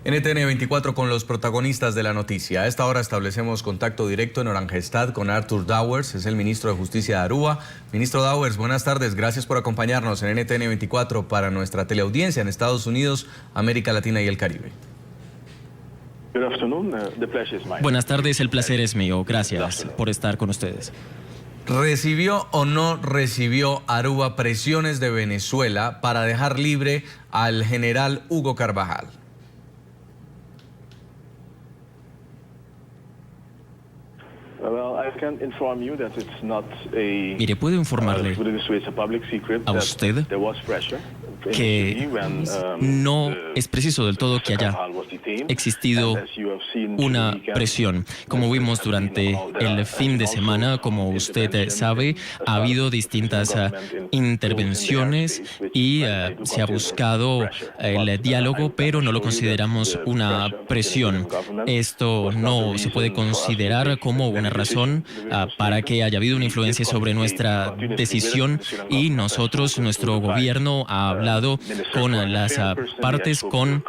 NTN 24 con los protagonistas de la noticia. A esta hora establecemos contacto directo en Oranjestad con Arthur Dowers, es el ministro de Justicia de Aruba. Ministro Dowers, buenas tardes, gracias por acompañarnos en NTN 24 para nuestra teleaudiencia en Estados Unidos, América Latina y el Caribe. Buenas tardes, el placer es mío. Gracias por estar con ustedes. ¿Recibió o no recibió Aruba presiones de Venezuela para dejar libre al general Hugo Carvajal? Mire, puedo informarle a usted que no es preciso del todo que haya existido una presión. Como vimos durante el fin de semana, como usted sabe, ha habido distintas intervenciones y se ha buscado el diálogo, pero no lo consideramos una presión. Esto no se puede considerar como una razón para que haya habido una influencia sobre nuestra decisión, y nosotros, nuestro gobierno ha hablado con las partes, con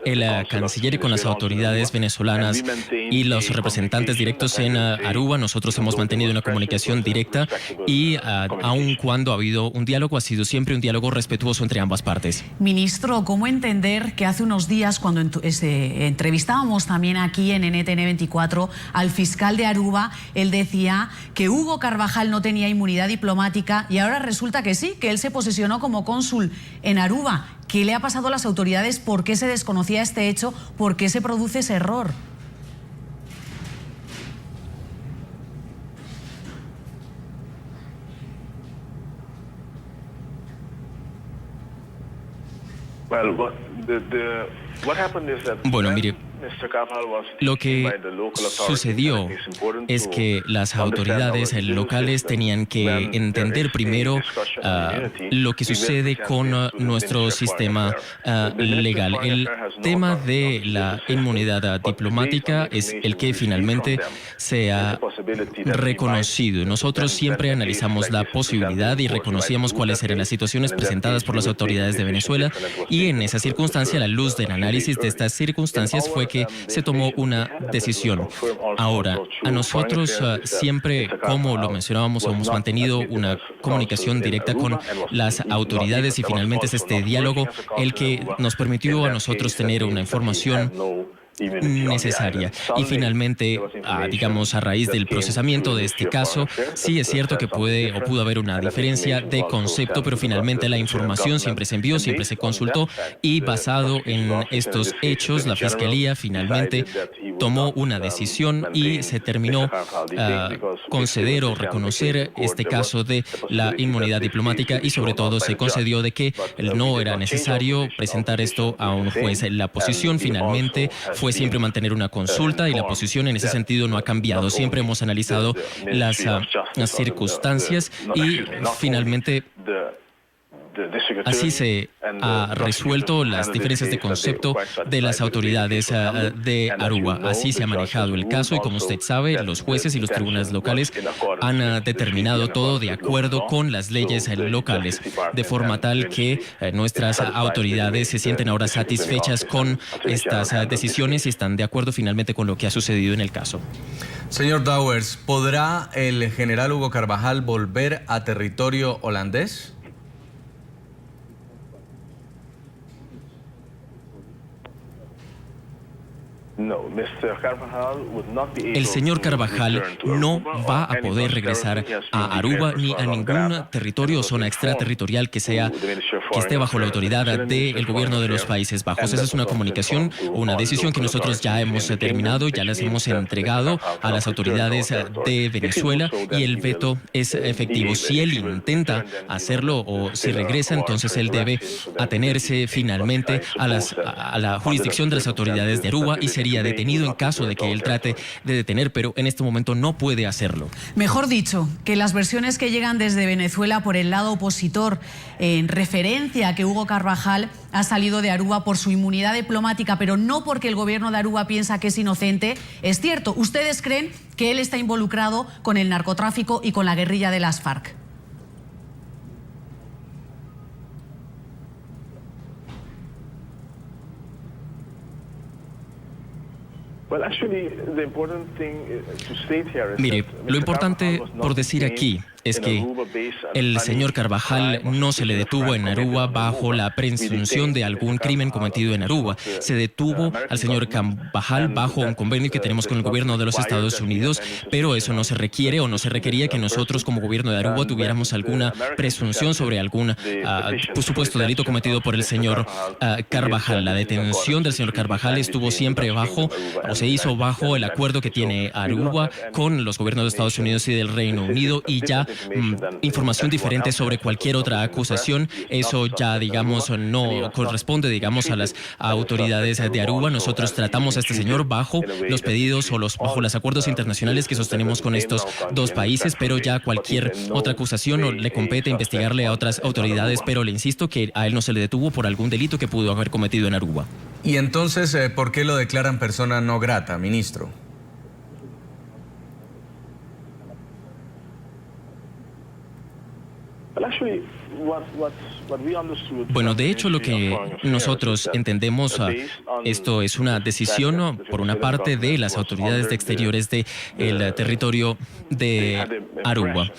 el canciller y con las autoridades venezolanas y los representantes directos en Aruba. Nosotros hemos mantenido una comunicación directa y aun cuando ha habido un diálogo, ha sido siempre un diálogo respetuoso entre ambas partes. Ministro, ¿cómo entender que hace unos días, cuando entrevistábamos también aquí en NTN 24 al fiscal de Aruba, él decía que Hugo Carvajal no tenía inmunidad diplomática y ahora resulta que sí, que él se posesionó como cónsul en Aruba? ¿Qué le ha pasado a las autoridades? ¿Por qué se desconocía este hecho? ¿Por qué se produce ese error? Bueno, mire, lo que sucedió es que las autoridades locales tenían que entender primero lo que sucede con nuestro sistema legal. El tema de la inmunidad diplomática es el que finalmente se ha reconocido. Nosotros siempre analizamos la posibilidad y reconocíamos cuáles eran las situaciones presentadas por las autoridades de Venezuela, y en esa circunstancia, a la luz del análisis de estas circunstancias, fue que se tomó una decisión. Ahora, a nosotros siempre, como lo mencionábamos, hemos mantenido una comunicación directa con las autoridades, y finalmente es este diálogo el que nos permitió a nosotros tener una información necesaria. Y finalmente, digamos, a raíz del procesamiento de este caso, sí es cierto que puede o pudo haber una diferencia de concepto, pero finalmente la información siempre se envió, siempre se consultó, y basado en estos hechos, la Fiscalía finalmente tomó una decisión y se terminó conceder o reconocer este caso de la inmunidad diplomática, y sobre todo se concedió de que no era necesario presentar esto a un juez. La posición finalmente fue siempre mantener una consulta, y la posición en ese sentido no ha cambiado. Siempre hemos analizado las circunstancias y finalmente así se ha resuelto las diferencias de concepto de las autoridades de Aruba. Así se ha manejado el caso, y como usted sabe, los jueces y los tribunales locales han determinado todo de acuerdo con las leyes locales, de forma tal que nuestras autoridades se sienten ahora satisfechas con estas decisiones y están de acuerdo finalmente con lo que ha sucedido en el caso. Señor Dowers, ¿podrá el general Hugo Carvajal volver a territorio holandés? El señor Carvajal no va a poder regresar a Aruba ni a ningún territorio o zona extraterritorial que esté bajo la autoridad del gobierno de los Países Bajos. Esa es una comunicación, una decisión que nosotros ya hemos determinado, ya las hemos entregado a las autoridades de Venezuela, y el veto es efectivo. Si él intenta hacerlo o si regresa, entonces él debe atenerse finalmente a la jurisdicción de las autoridades de Aruba y sería detenido en caso de que él trate de detener, pero en este momento no puede hacerlo. Mejor dicho, que las versiones que llegan desde Venezuela por el lado opositor en referencia a que Hugo Carvajal ha salido de Aruba por su inmunidad diplomática, pero no porque el gobierno de Aruba piensa que es inocente, es cierto. ¿Ustedes creen que él está involucrado con el narcotráfico y con la guerrilla de las FARC? Mire, lo importante por decir aquí es que el señor Carvajal no se le detuvo en Aruba bajo la presunción de algún crimen cometido en Aruba. Se detuvo al señor Carvajal bajo un convenio que tenemos con el gobierno de los Estados Unidos, pero eso no se requiere o no se requería que nosotros como gobierno de Aruba tuviéramos alguna presunción sobre algún supuesto delito cometido por el señor Carvajal. La detención del señor Carvajal estuvo siempre bajo, o se hizo bajo el acuerdo que tiene Aruba con los gobiernos de Estados Unidos y del Reino Unido, y ya información diferente sobre cualquier otra acusación, eso ya, digamos, no corresponde, digamos, a las autoridades de Aruba. Nosotros tratamos a este señor bajo los pedidos o bajo los acuerdos internacionales que sostenemos con estos dos países, pero ya cualquier otra acusación le compete investigarle a otras autoridades, pero le insisto que a él no se le detuvo por algún delito que pudo haber cometido en Aruba. Y entonces, ¿por qué lo declaran persona no grata, ministro? Bueno, de hecho, lo que nosotros entendemos, esto es una decisión, por una parte, de las autoridades de exteriores del territorio de Aruba.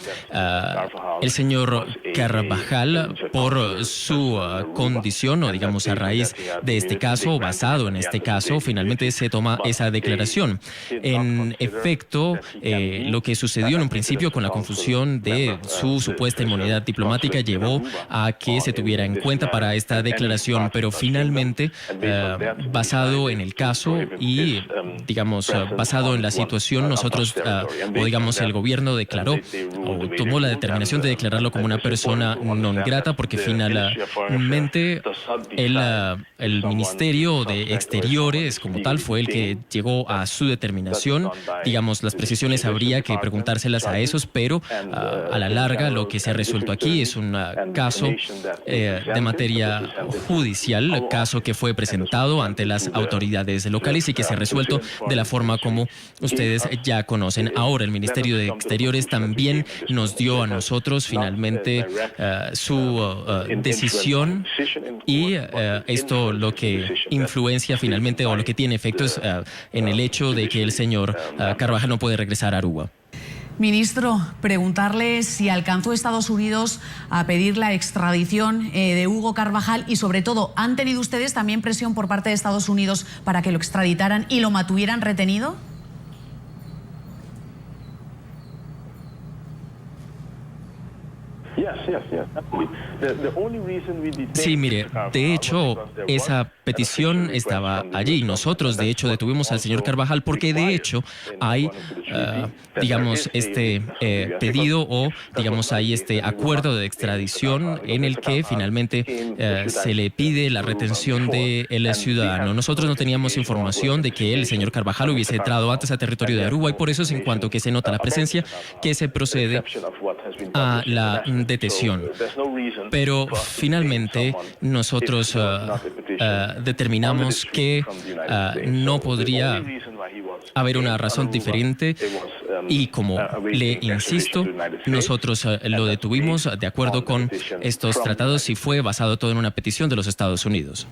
El señor Carvajal, por su condición, o digamos a raíz de este caso, basado en este caso, finalmente se toma esa declaración. En efecto, lo que sucedió en un principio con la confusión de su supuesta inmunidad diplomática llevó a que se tuviera en cuenta para esta declaración, pero finalmente, basado en el caso y, digamos, basado en la situación, nosotros, o digamos, el gobierno declaró o tomó la determinación de declararlo como una persona non grata, porque finalmente el Ministerio de Exteriores como tal fue el que llegó a su determinación. Digamos, las precisiones habría que preguntárselas a esos, pero a la larga lo que se ha resuelto aquí es un caso de materia judicial, caso que fue presentado ante las autoridades locales y que se ha resuelto de la forma como ustedes ya conocen. Ahora el Ministerio de Exteriores también nos dio a nosotros finalmente su decisión, y esto lo que influencia finalmente o lo que tiene efectos en el hecho de que el señor Carvajal no puede regresar a Aruba. Ministro, preguntarle si alcanzó Estados Unidos a pedir la extradición de Hugo Carvajal y, sobre todo, ¿han tenido ustedes también presión por parte de Estados Unidos para que lo extraditaran y lo mantuvieran retenido? Sí, mire, de hecho, esa petición estaba allí. Nosotros, de hecho, detuvimos al señor Carvajal porque, de hecho, hay, digamos, este pedido o, digamos, hay este acuerdo de extradición en el que finalmente se le pide la retención del ciudadano. Nosotros no teníamos información de que el señor Carvajal hubiese entrado antes a territorio de Aruba, y por eso es en cuanto que se nota la presencia que se procede a la detención. Pero finalmente nosotros determinamos que no podría haber una razón diferente, y como le insisto, nosotros lo detuvimos de acuerdo con estos tratados y fue basado todo en una petición de los Estados Unidos.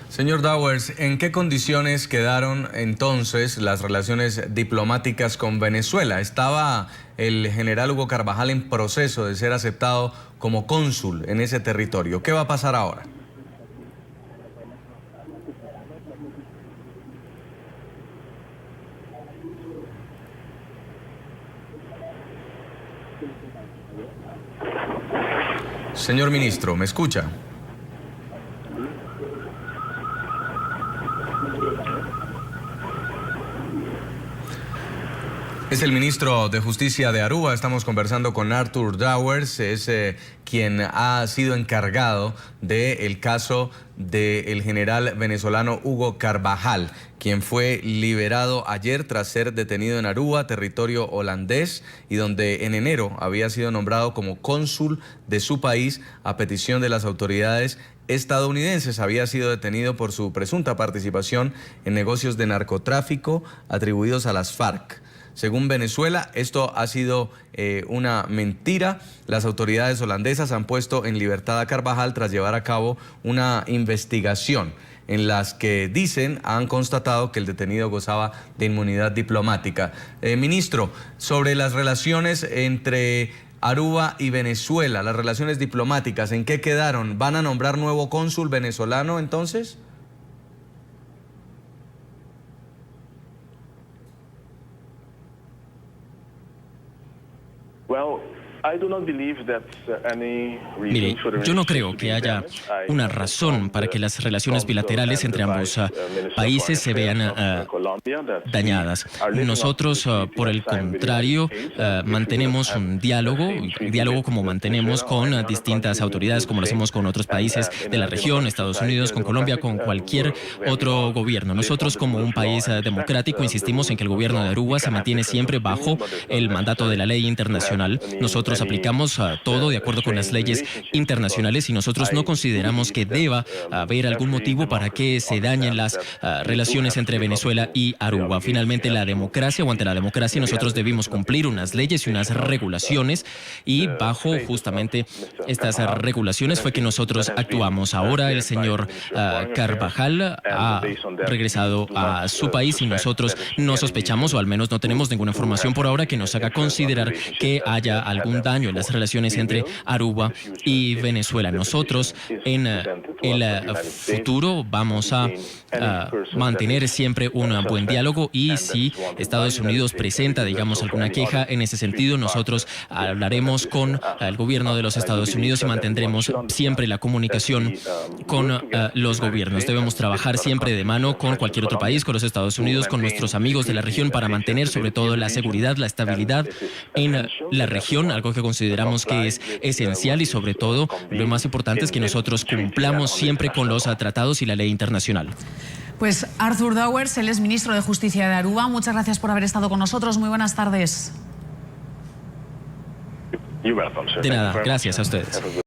Señor Dowers, ¿en qué condiciones quedaron entonces las relaciones diplomáticas con Venezuela? ¿Estaba el general Hugo Carvajal en proceso de ser aceptado como cónsul en ese territorio? ¿Qué va a pasar ahora? Señor ministro, ¿me escucha? Es el ministro de Justicia de Aruba. Estamos conversando con Arthur Dowers, es quien ha sido encargado del caso del general venezolano Hugo Carvajal, quien fue liberado ayer tras ser detenido en Aruba, territorio holandés, y donde en enero había sido nombrado como cónsul de su país a petición de las autoridades estadounidenses. Había sido detenido por su presunta participación en negocios de narcotráfico atribuidos a las FARC. Según Venezuela, esto ha sido una mentira. Las autoridades holandesas han puesto en libertad a Carvajal tras llevar a cabo una investigación. en las que dicen han constatado que el detenido gozaba de inmunidad diplomática. Ministro, sobre las relaciones entre Aruba y Venezuela, las relaciones diplomáticas, ¿en qué quedaron? ¿Van a nombrar nuevo cónsul venezolano entonces? Mire, yo no creo que haya una razón para que las relaciones bilaterales entre ambos países se vean dañadas. Nosotros, por el contrario, mantenemos un diálogo como mantenemos con distintas autoridades, como lo hacemos con otros países de la región, Estados Unidos, con Colombia, con cualquier otro gobierno. Nosotros, como un país democrático, insistimos en que el gobierno de Aruba se mantiene siempre bajo el mandato de la ley internacional. Nosotros aplicamos todo de acuerdo con las leyes internacionales y nosotros no consideramos que deba haber algún motivo para que se dañen las relaciones entre Venezuela y Aruba. Finalmente, la democracia o ante la democracia nosotros debimos cumplir unas leyes y unas regulaciones y bajo justamente estas regulaciones fue que nosotros actuamos. Ahora el señor Carvajal ha regresado a su país y nosotros no sospechamos o al menos no tenemos ninguna información por ahora que nos haga considerar que haya algún daño en las relaciones entre Aruba y Venezuela. Nosotros en el futuro vamos a mantener siempre un buen diálogo y si Estados Unidos presenta, digamos, alguna queja en ese sentido, nosotros hablaremos con el gobierno de los Estados Unidos y mantendremos siempre la comunicación con los gobiernos. Debemos trabajar siempre de mano con cualquier otro país, con los Estados Unidos, con nuestros amigos de la región para mantener sobre todo la seguridad, la estabilidad en la región, algo que consideramos que es esencial y sobre todo lo más importante es que nosotros cumplamos siempre con los tratados y la ley internacional. Pues Arthur Dowers, él es ministro de Justicia de Aruba. Muchas gracias por haber estado con nosotros. Muy buenas tardes. De nada, gracias a ustedes.